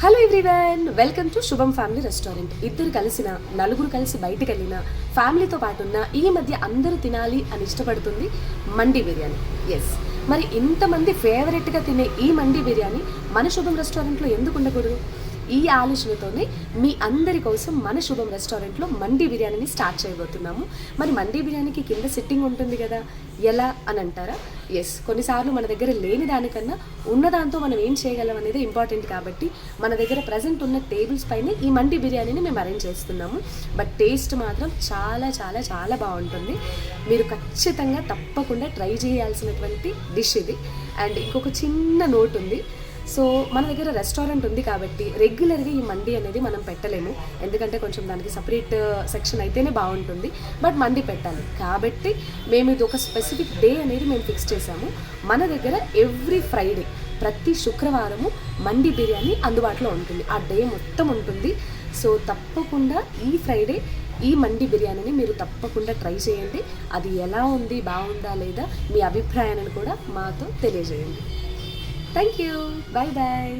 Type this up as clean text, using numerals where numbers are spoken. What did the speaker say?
Hello everyone, welcome to శుభం family restaurant. ఇద్దరు కలిసిన, నలుగురు కలిసి బయటకు వెళ్ళిన, ఫ్యామిలీతో పాటు ఉన్న ఈ మధ్య అందరూ తినాలి అని ఇష్టపడుతుంది మండి బిర్యానీ. ఎస్, మరి ఇంతమంది ఫేవరెట్గా తినే ఈ మండి బిర్యానీ మన శుభం రెస్టారెంట్లో ఎందుకు ఉండకూడదు? ఈ ఆలోచనతోనే మీ అందరి కోసం మన శుభం రెస్టారెంట్లో మండి బిర్యానీని స్టార్ట్ చేయబోతున్నాము. మరి మండి బిర్యానీకి కింద సిట్టింగ్ ఉంటుంది కదా, ఎలా అని అంటారా? ఎస్, కొన్నిసార్లు మన దగ్గర లేని దానికన్నా ఉన్నదాంతో మనం ఏం చేయగలం అనేది ఇంపార్టెంట్. కాబట్టి మన దగ్గర ప్రజెంట్ ఉన్న టేబుల్స్ పైన ఈ మండి బిర్యానీని మేము అరేంజ్ చేస్తున్నాము. బట్ టేస్ట్ మాత్రం చాలా చాలా చాలా బాగుంటుంది. మీరు ఖచ్చితంగా తప్పకుండా ట్రై చేయాల్సినటువంటి డిష్ ఇది. అండ్ ఇంకొక చిన్న నోట్ ఉంది. సో మన దగ్గర రెస్టారెంట్ ఉంది కాబట్టి రెగ్యులర్గా ఈ మండి అనేది మనం పెట్టలేము, ఎందుకంటే కొంచెం దానికి సపరేట్ సెక్షన్ అయితేనే బాగుంటుంది. బట్ మండి పెట్టాలి కాబట్టి మేము ఇది ఒక స్పెసిఫిక్ డే అనేది మేము ఫిక్స్ చేసాము. మన దగ్గర ఎవ్రీ ఫ్రైడే, ప్రతి శుక్రవారము మండి బిర్యానీ అందుబాటులో ఉంటుంది. ఆ డే మొత్తం ఉంటుంది. సో తప్పకుండా ఈ ఫ్రైడే ఈ మండి బిర్యానీని మీరు తప్పకుండా ట్రై చేయండి. అది ఎలా ఉంది, బాగుందా లేదా, మీ అభిప్రాయాన్ని కూడా మాతో తెలియజేయండి. Thank you. Bye bye.